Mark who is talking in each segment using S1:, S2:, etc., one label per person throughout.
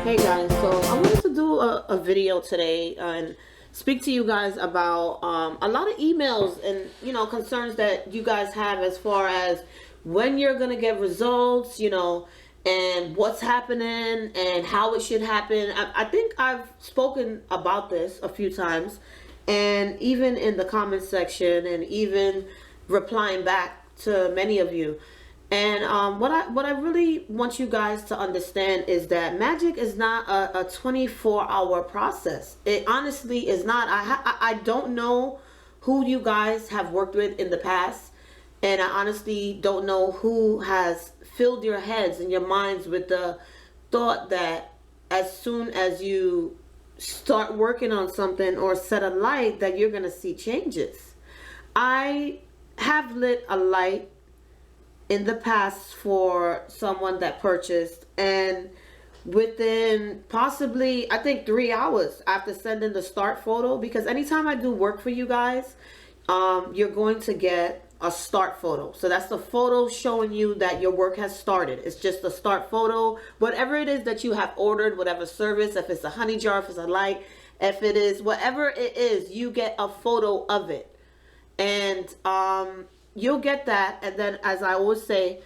S1: Hey guys, so I wanted to do a video today and speak to you guys about a lot of emails and concerns that you guys have as far as when you're gonna get results, and what's happening and how it should happen. I think I've spoken about this a few times, and even in the comment section, and even replying back to many of you. And what I really want you guys to understand is that magic is not a 24-hour process. It honestly is not. I don't know who you guys have worked with in the past, and I honestly don't know who has filled your heads and your minds with the thought that as soon as you start working on something or set a light that you're gonna see changes. I have lit a light in the past for someone that purchased, and within possibly I think 3 hours after sending the start photo, because anytime I do work for you guys, you're going to get a start photo. So that's the photo showing you that your work has started. It's just a start photo, whatever it is that you have ordered, whatever service, if it's a honey jar, if it's a light, if it is whatever it is, you get a photo of it. And you'll get that, and then, as I always say,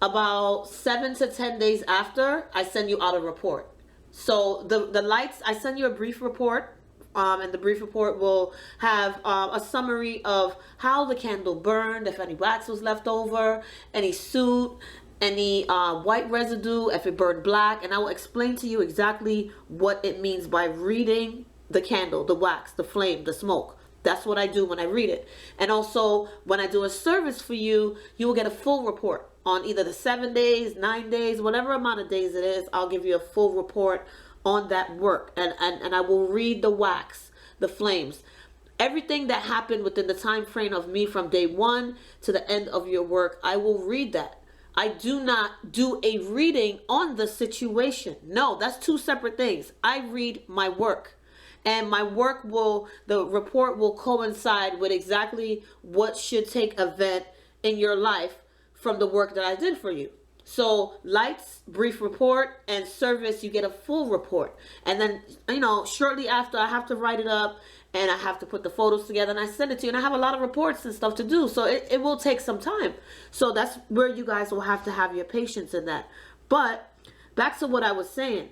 S1: about 7 to 10 days after, I send you out a report. So the lights, I send you a brief report, and the brief report will have a summary of how the candle burned, if any wax was left over, any soot, any white residue, if it burned black, and I will explain to you exactly what it means by reading the candle, the wax, the flame, the smoke. That's what I do when I read it. And also, when I do a service for you, you will get a full report on either the 7 days, 9 days, whatever amount of days it is. I'll give you a full report on that work. And I will read the wax, the flames, everything that happened within the time frame of me from day one to the end of your work. I will read that. I do not do a reading on the situation. No, that's two separate things. I read my work. And my work the report will coincide with exactly what should take effect in your life from the work that I did for you. So lights, brief report, and service, you get a full report. And then, shortly after, I have to write it up and I have to put the photos together and I send it to you. And I have a lot of reports and stuff to do. So it will take some time. So that's where you guys will have to have your patience in that. But back to what I was saying.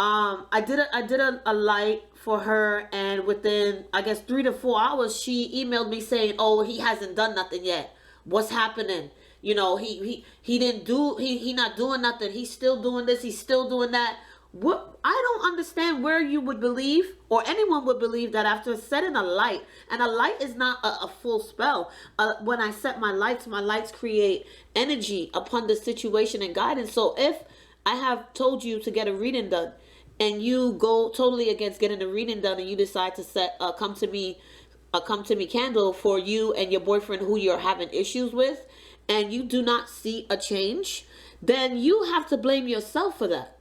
S1: I did a light for her, and within, I guess, 3 to 4 hours, she emailed me saying, "Oh, he hasn't done nothing yet. What's happening? He not doing nothing. He's still doing this. He's still doing that." What? I don't understand where you would believe, or anyone would believe, that after setting a light, and a light is not a full spell. When I set my lights create energy upon the situation and guidance. So if I have told you to get a reading done, and you go totally against getting a reading done, and you decide to set a come to me candle for you and your boyfriend who you're having issues with, and you do not see a change, then you have to blame yourself for that,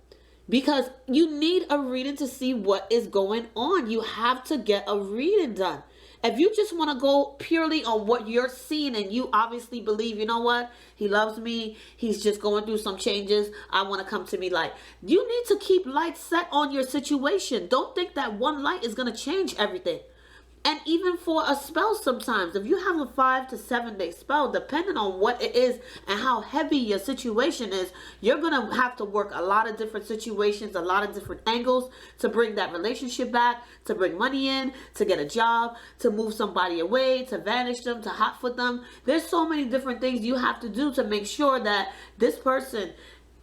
S1: because you need a reading to see what is going on. You have to get a reading done. If you just want to go purely on what you're seeing, and you obviously believe, you know what, he loves me, he's just going through some changes, I want to come to me light. You need to keep light set on your situation. Don't think that one light is going to change everything. And even for a spell, sometimes if you have a 5 to 7 day spell, depending on what it is and how heavy your situation is, you're going to have to work a lot of different situations, a lot of different angles to bring that relationship back, to bring money in, to get a job, to move somebody away, to vanish them, to hotfoot them. There's so many different things you have to do to make sure that this person,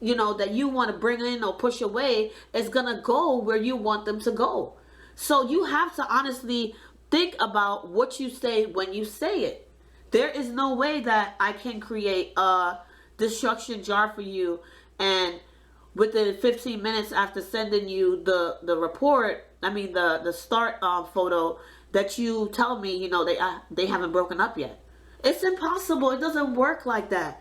S1: that you want to bring in or push away, is going to go where you want them to go. So you have to honestly think about what you say when you say it. There is no way that I can create a destruction jar for you, and within 15 minutes after sending you the report, the start photo, that you tell me, they haven't broken up yet. It's impossible. It doesn't work like that.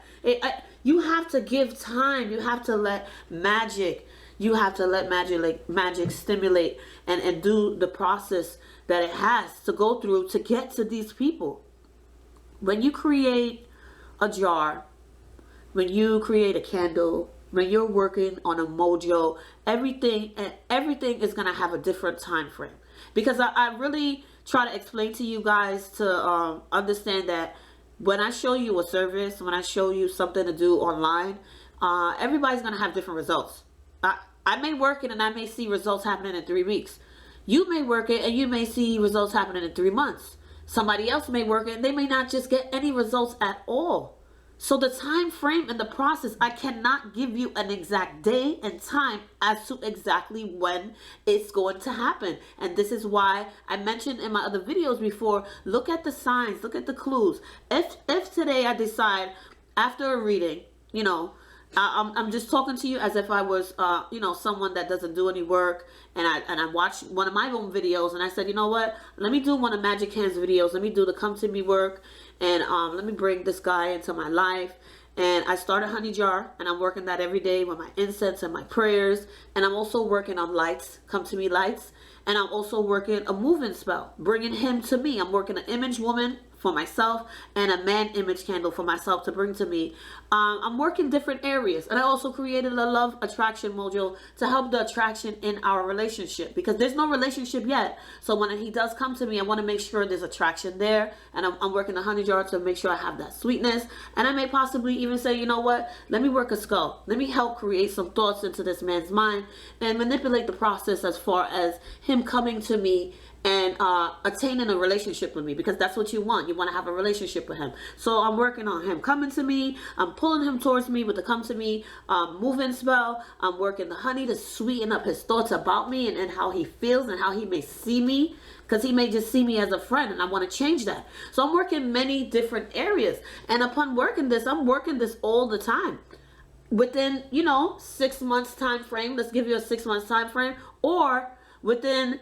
S1: You have to give time. You have to let magic stimulate and do the process that it has to go through to get to these people. When you create a jar, when you create a candle, when you're working on a mojo, everything is gonna have a different time frame. Because I really try to explain to you guys to understand that when I show you a service, when I show you something to do online, everybody's gonna have different results. I may work it and I may see results happening in 3 weeks. You may work it and you may see results happening in 3 months. Somebody else may work it and they may not just get any results at all. So the time frame and the process, I cannot give you an exact day and time as to exactly when it's going to happen. And this is why I mentioned in my other videos before, look at the signs, look at the clues. If today I decide after a reading, you know, I'm just talking to you as if I was, you know, someone that doesn't do any work, and I watched one of my own videos, and I said, you know what, let me do one of Majichan's videos, let me do the come to me work, and let me bring this guy into my life. And I started Honey Jar, and I'm working that every day with my incense and my prayers, and I'm also working on lights, come to me lights, and I'm also working a moving spell, bringing him to me. I'm working an image woman for myself and a man image candle for myself to bring to me. I'm working different areas, and I also created a love attraction module to help the attraction in our relationship, because there's no relationship yet. So when he does come to me, I want to make sure there's attraction there, and I'm working the Honey Jar to make sure I have that sweetness. And I may possibly even say, you know what, let me work a skull, let me help create some thoughts into this man's mind and manipulate the process as far as him coming to me and attaining a relationship with me, because that's what you want. You want to have a relationship with him. So I'm working on him coming to me. I'm pulling him towards me with the come to me moving spell. I'm working the honey to sweeten up his thoughts about me and how he feels and how he may see me, because he may just see me as a friend, and I want to change that. So I'm working many different areas, and upon working this, I'm working this all the time within, you know, 6 months time frame. Let's give you a 6 months time frame, or within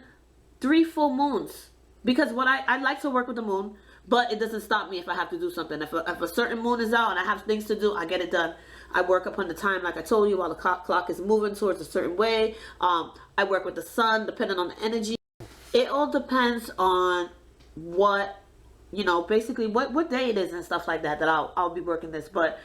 S1: 3 full moons, because what I like to work with the moon, but it doesn't stop me if I have to do something. If a certain moon is out and I have things to do, I get it done. I work upon the time, like I told you, while the clock is moving towards a certain way. I work with the sun, depending on the energy. It all depends on what, you know, basically what day it is and stuff like that I'll be working this. But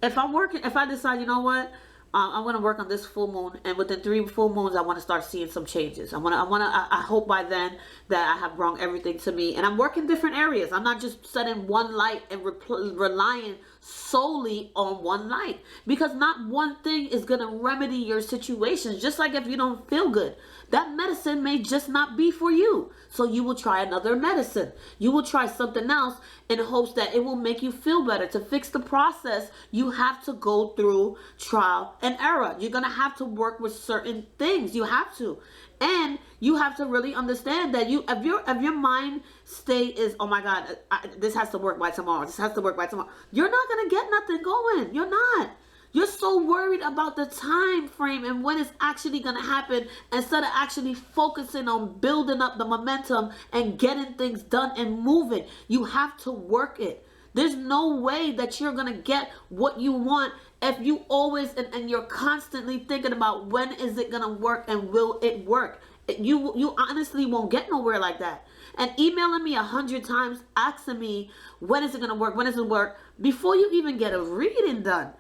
S1: if I decide, you know what, I'm going to work on this full moon, and within 3 full moons, I want to start seeing some changes. I hope by then that I have brought everything to me, and I'm working different areas. I'm not just setting one light and relying solely on one light, because not one thing is going to remedy your situations. Just like if you don't feel good, that medicine may just not be for you. So you will try another medicine. You will try something else in hopes that it will make you feel better. To fix the process, you have to go through trial and error. You're going to have to work with certain things. You have to. And you have to really understand that if your mind state is, oh my God, this has to work by tomorrow. This has to work by tomorrow. You're not going to get nothing going. You're not. You're so worried about the time frame and when it's actually going to happen, instead of actually focusing on building up the momentum and getting things done and moving. You have to work it. There's no way that you're going to get what you want if you always and you're constantly thinking about when is it going to work and will it work. You honestly won't get nowhere like that. And emailing me 100 times asking me when is it going to work, when does it work, before you even get a reading done.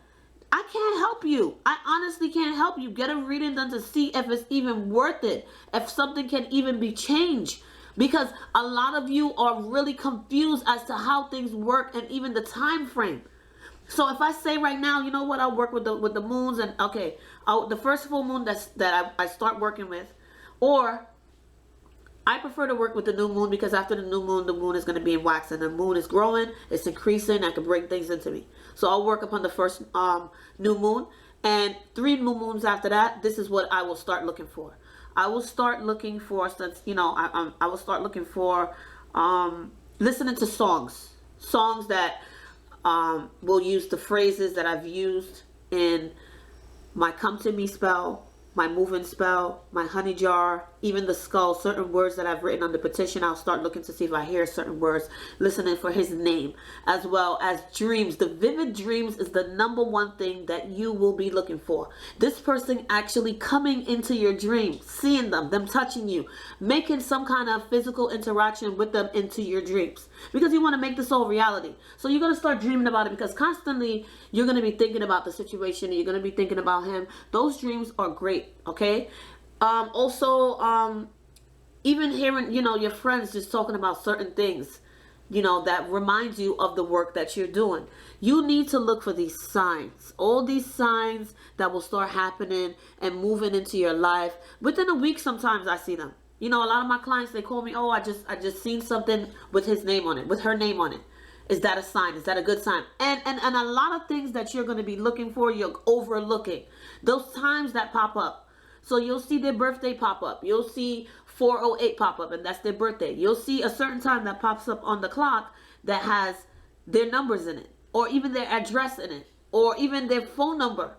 S1: I can't help you. I honestly can't help you. Get a reading done to see if it's even worth it, if something can even be changed. Because a lot of you are really confused as to how things work and even the time frame. So if I say right now, you know what, I'll work with the moons, and okay, the first full moon that I start working with, or I prefer to work with the new moon, because after the moon is going to be in wax, and the moon is growing, it's increasing, I can bring things into me. So I'll work upon the first new moon, and 3 new moons after that, this is what I will start looking for. I will start looking for, since, you know, I will start looking for listening to songs that will use the phrases that I've used in my come to me spell, my moving spell, my honey jar, even the skull, certain words that I've written on the petition. I'll start looking to see if I hear certain words, listening for his name, as well as dreams. The vivid dreams is the number one thing that you will be looking for. This person actually coming into your dream, seeing them touching you, making some kind of physical interaction with them into your dreams, because you want to make this all reality. So you're going to start dreaming about it, because constantly you're going to be thinking about the situation and you're going to be thinking about him. Those dreams are great. Okay. Also, even hearing, your friends just talking about certain things, that reminds you of the work that you're doing. You need to look for these signs, all these signs that will start happening and moving into your life. Within a week, sometimes I see them. A lot of my clients, they call me, oh, I just seen something with his name on it, with her name on it. Is that a sign? Is that a good sign? And a lot of things that you're going to be looking for, you're overlooking. Those times that pop up. So you'll see their birthday pop up. You'll see 408 pop up, and that's their birthday. You'll see a certain time that pops up on the clock that has their numbers in it, or even their address in it, or even their phone number.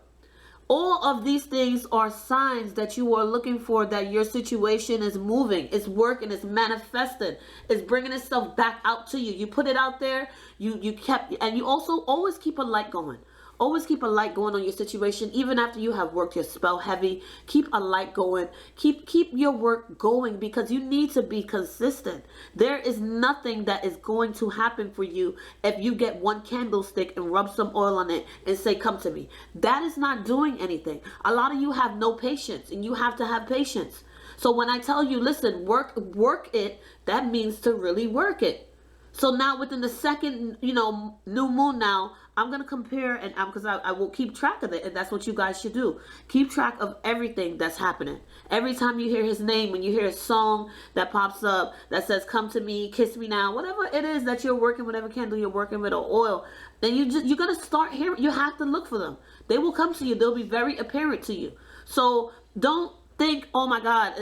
S1: All of these things are signs that you are looking for, that your situation is moving, it's working, it's manifesting, it's bringing itself back out to you. You put it out there, you kept, and you also always keep a light going. Always keep a light going on your situation, even after you have worked your spell heavy. Keep a light going. Keep your work going, because you need to be consistent. There is nothing that is going to happen for you if you get one candlestick and rub some oil on it and say, come to me. That is not doing anything. A lot of you have no patience, and you have to have patience. So when I tell you, listen, work it, that means to really work it. So now within the second, new moon now, I'm going to compare, and because I will keep track of it, and that's what you guys should do. Keep track of everything that's happening. Every time you hear his name, when you hear a song that pops up that says, come to me, kiss me now, whatever it is that you're working, whatever candle you're working with or oil, then you're going to start hearing, you have to look for them. They will come to you. They'll be very apparent to you. So don't think, oh my God,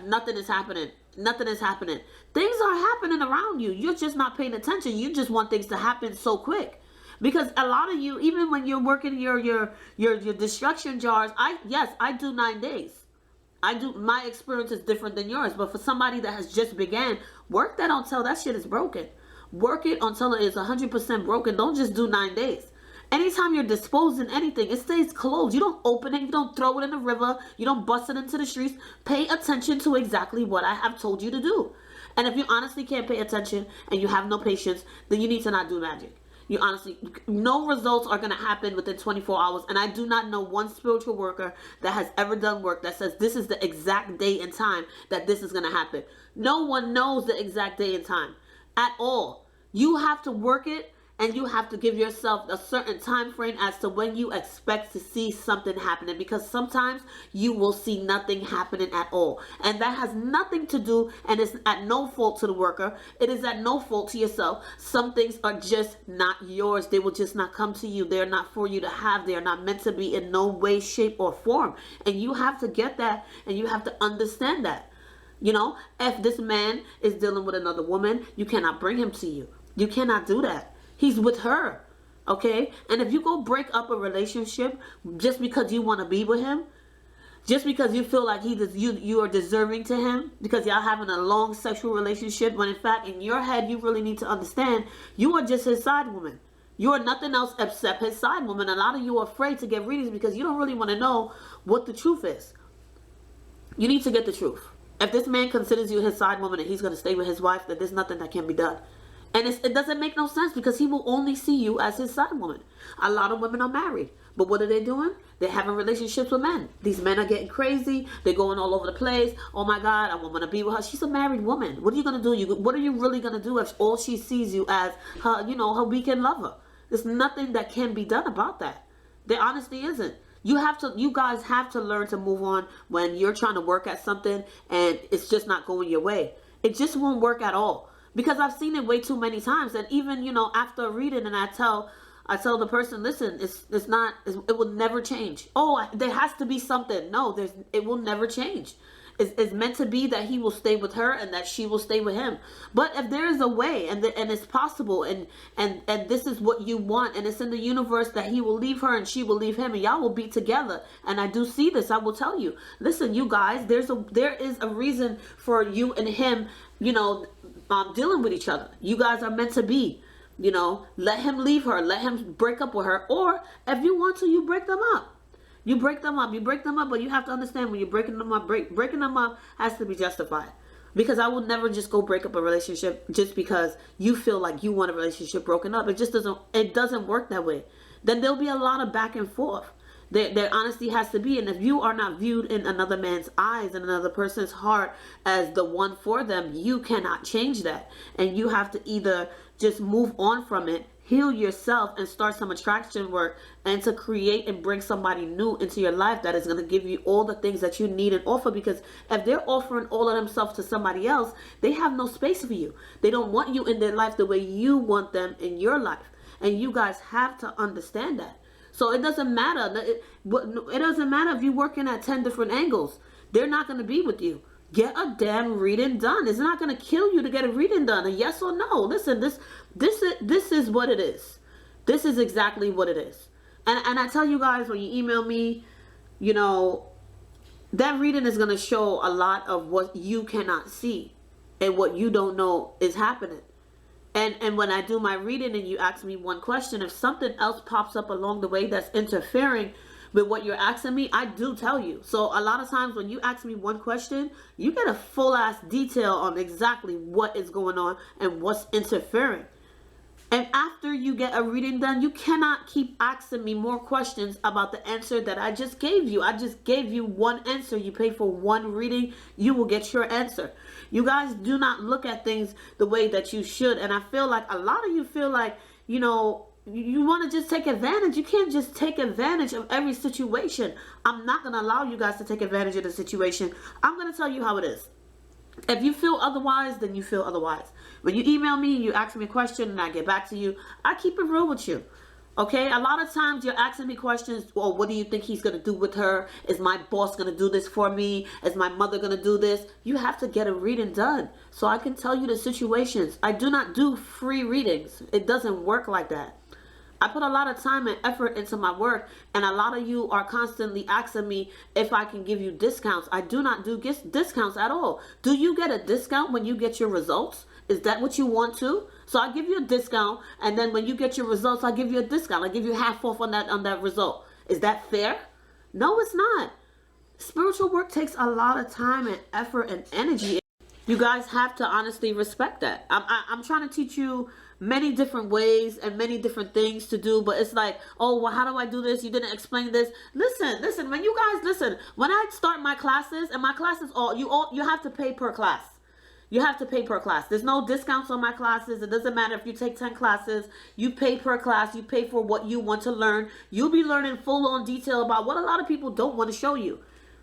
S1: nothing is happening. Nothing is happening. Things are happening around you. You're just not paying attention. You just want things to happen so quick. Because a lot of you, even when you're working your destruction jars, I do 9 days. My experience is different than yours. But for somebody that has just began, work that until that shit is broken. Work it until it is 100% broken. Don't just do 9 days. Anytime you're disposing anything, it stays closed. You don't open it. You don't throw it in the river. You don't bust it into the streets. Pay attention to exactly what I have told you to do. And if you honestly can't pay attention and you have no patience, then you need to not do magic. You honestly, no results are going to happen within 24 hours. And I do not know one spiritual worker that has ever done work that says this is the exact day and time that this is going to happen. No one knows the exact day and time at all. You have to work it, and you have to give yourself a certain time frame as to when you expect to see something happening, because sometimes you will see nothing happening at all. And that has nothing to do, and it's at no fault to the worker. It is at no fault to yourself. Some things are just not yours. They will just not come to you. They're not for you to have. They are not meant to be in no way, shape, or form. And you have to get that, and you have to understand that. If this man is dealing with another woman, you cannot bring him to you. You cannot do that. He's with her, okay? And if you go break up a relationship just because you want to be with him, just because you feel like you are deserving to him, because y'all having a long sexual relationship, when in fact in your head you really need to understand you are just his side woman. You are nothing else except his side woman. A lot of you are afraid to get readings because you don't really want to know what the truth is. You need to get the truth. If this man considers you his side woman and he's going to stay with his wife, then there's nothing that can be done. And it doesn't make no sense, because he will only see you as his side woman. A lot of women are married, but what are they doing? They're having relationships with men. These men are getting crazy. They're going all over the place. Oh my God, I want to be with her. She's a married woman. What are you going to do? What are you really going to do if all she sees you as her, her weekend lover? There's nothing that can be done about that. There honestly isn't. You guys have to learn to move on when you're trying to work at something and it's just not going your way. It just won't work at all. Because I've seen it way too many times. And even, after a reading, and I tell the person, listen, it will never change. Oh, there has to be something. No, it will never change. It's meant to be that he will stay with her and that she will stay with him. But if there is a way, and it's possible, and this is what you want, and it's in the universe that he will leave her and she will leave him, and y'all will be together. And I do see this. I will tell you. Listen, you guys, there is a reason for you and him, dealing with each other. You guys are meant to be. Let him leave her. Let him break up with her. Or if you want to, you break them up. You break them up, but you have to understand when you're breaking them up, breaking them up has to be justified. Because I will never just go break up a relationship just because you feel like you want a relationship broken up. It doesn't work that way. Then there'll be a lot of back and forth. There honesty has to be. And if you are not viewed in another man's eyes and another person's heart as the one for them, you cannot change that. And you have to either just move on from it, heal yourself, and start some attraction work, and to create and bring somebody new into your life that is going to give you all the things that you need and offer. Because if they're offering all of themselves to somebody else, they have no space for you. They don't want you in their life the way you want them in your life. And you guys have to understand that. So it doesn't matter. It doesn't matter if you're working at 10 different angles. They're not going to be with you. Get a damn reading done. It's not going to kill you to get a reading done. A yes or no. Listen, this is what it is. This is exactly what it is. And I tell you guys, when you email me, that reading is going to show a lot of what you cannot see and what you don't know is happening. And when I do my reading and you ask me one question, if something else pops up along the way that's interfering with what you're asking me, I do tell you. So a lot of times when you ask me one question, you get a full ass detail on exactly what is going on and what's interfering. And after you get a reading done, you cannot keep asking me more questions about the answer that I just gave you. I just gave you one answer. You pay for one reading, you will get your answer. You guys do not look at things the way that you should. And I feel like a lot of you feel like, you want to just take advantage. You can't just take advantage of every situation. I'm not going to allow you guys to take advantage of the situation. I'm going to tell you how it is. If you feel otherwise, then you feel otherwise. When you email me, you ask me a question and I get back to you, I keep it real with you. Okay? A lot of times you're asking me questions, well, what do you think he's going to do with her? Is my boss going to do this for me? Is my mother going to do this? You have to get a reading done so I can tell you the situations. I do not do free readings. It doesn't work like that. I put a lot of time and effort into my work, and a lot of you are constantly asking me if I can give you discounts. I do not do discounts at all. Do you get a discount when you get your results? Is that what you want to? So I give you a discount, and then when you get your results, I give you a discount. I give you half off on that result. Is that fair? No, it's not. Spiritual work takes a lot of time and effort and energy. You guys have to honestly respect that. I'm trying to teach you many different ways and many different things to do, but it's like, oh, well, how do I do this? You didn't explain this. Listen, when you guys listen, when I start my classes, and my classes, you have to pay per class. You have to pay per class. There's no discounts on my classes. It doesn't matter if you take 10 classes. You pay per class. You pay for what you want to learn. You'll be learning full-on detail about what a lot of people don't want to show you.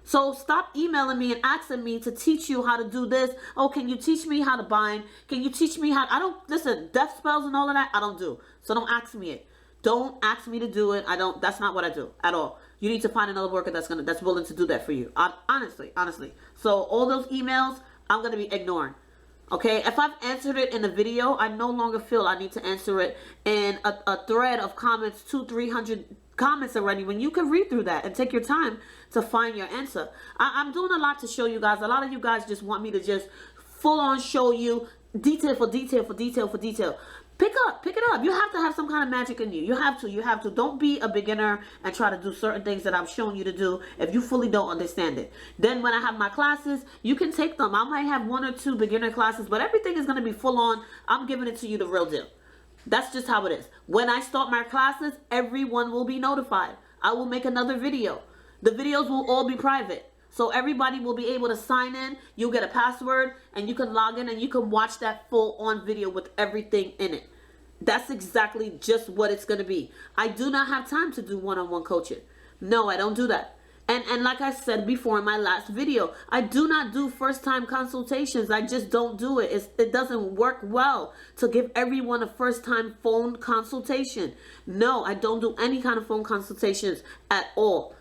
S1: So stop emailing me and asking me to teach you how to do this. Oh, can you teach me how to bind? Can you teach me how? Listen, death spells and all of that, I don't do. So don't ask me it. Don't ask me to do it. That's not what I do at all. You need to find another worker that's willing to do that for you. Honestly. So all those emails, I'm going to be ignoring. Okay, if I've answered it in a video, I no longer feel I need to answer it in a thread of comments, 200-300 comments already, when you can read through that and take your time to find your answer. I'm doing a lot to show you guys. A lot of you guys just want me to just full on show you detail for detail for detail for detail. Pick it up. You have to have some kind of magic in you. You have to. Don't be a beginner and try to do certain things that I'm showing you to do if you fully don't understand it. Then when I have my classes, you can take them. I might have 1 or 2 beginner classes, but everything is going to be full on. I'm giving it to you the real deal. That's just how it is. When I start my classes, everyone will be notified. I will make another video. The videos will all be private. So everybody will be able to sign in. You'll get a password and you can log in and you can watch that full on video with everything in it. That's exactly just what it's going to be. I do not have time to do one-on-one coaching. No, I don't do that. And like I said before in my last video, I do not do first-time consultations. I just don't do it. It doesn't work well to give everyone a first-time phone consultation. No, I don't do any kind of phone consultations at all.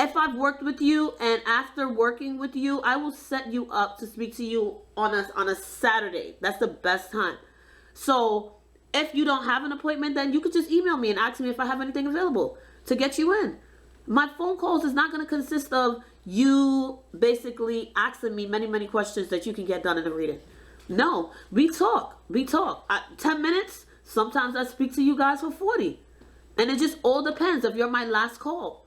S1: If I've worked with you and after working with you, I will set you up to speak to you on a Saturday. That's the best time. So if you don't have an appointment, then you could just email me and ask me if I have anything available to get you in. My phone calls is not going to consist of you basically asking me many questions that you can get done in a reading. No, we talk. 10 minutes, sometimes I speak to you guys for 40. And it just all depends if you're my last call.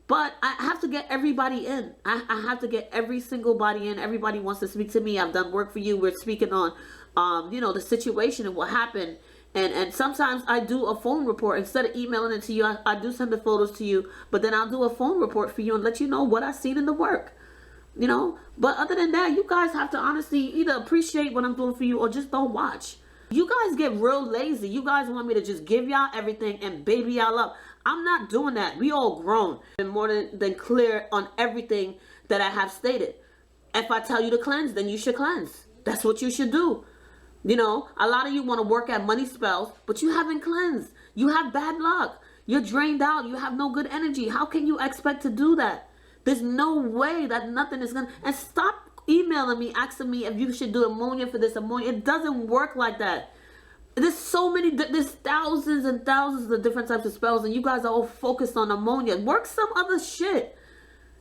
S1: But I have to get everybody in. I have to get every single body in. Everybody wants to speak to me. I've done work for you. We're speaking on, the situation and what happened. And sometimes I do a phone report. Instead of emailing it to you, I do send the photos to you. But then I'll do a phone report for you and let you know what I've seen in the work. But other than that, you guys have to honestly either appreciate what I'm doing for you or just don't watch. You guys get real lazy. You guys want me to just give y'all everything and baby y'all up. I'm not doing that. We all grown and more than clear on everything that I have stated. If I tell you to cleanse, then you should cleanse. That's what you should do. A lot of you want to work at money spells, but you haven't cleansed. You have bad luck. You're drained out. You have no good energy. How can you expect to do that? There's no way that nothing is going to... And stop emailing me, asking me if you should do ammonia for this, ammonia. It doesn't work like that. There's thousands and thousands of different types of spells, and you guys are all focused on ammonia. Work some other shit.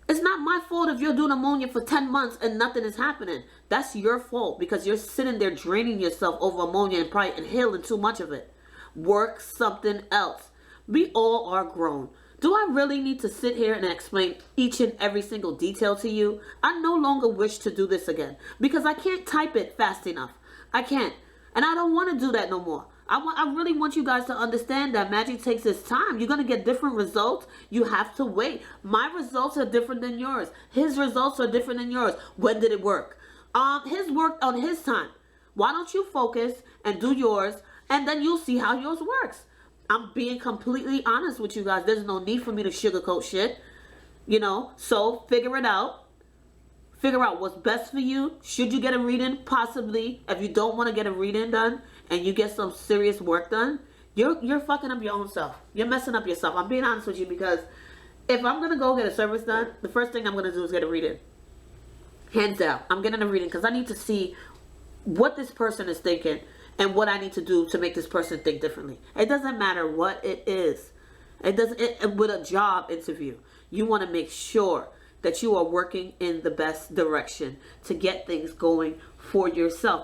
S1: It's not my fault if you're doing ammonia for 10 months and nothing is happening. That's your fault because you're sitting there draining yourself over ammonia and probably inhaling too much of it. Work something else. We all are grown. Do I really need to sit here and explain each and every single detail to you? I no longer wish to do this again because I can't type it fast enough. I can't. And I don't want to do that no more. I really want you guys to understand that magic takes its time. You're going to get different results. You have to wait. My results are different than yours. His results are different than yours. When did it work? His worked on his time. Why don't you focus and do yours, and then you'll see how yours works. I'm being completely honest with you guys. There's no need for me to sugarcoat shit. So figure it out. Figure out what's best for you. Should you get a reading? Possibly. If you don't want to get a reading done and you get some serious work done, you're fucking up your own self. You're messing up yourself. I'm being honest with you because if I'm going to go get a service done, the first thing I'm going to do is get a reading. Hands down. I'm getting a reading because I need to see what this person is thinking and what I need to do to make this person think differently. It doesn't matter what it is. With a job interview, you want to make sure that you are working in the best direction to get things going for yourself.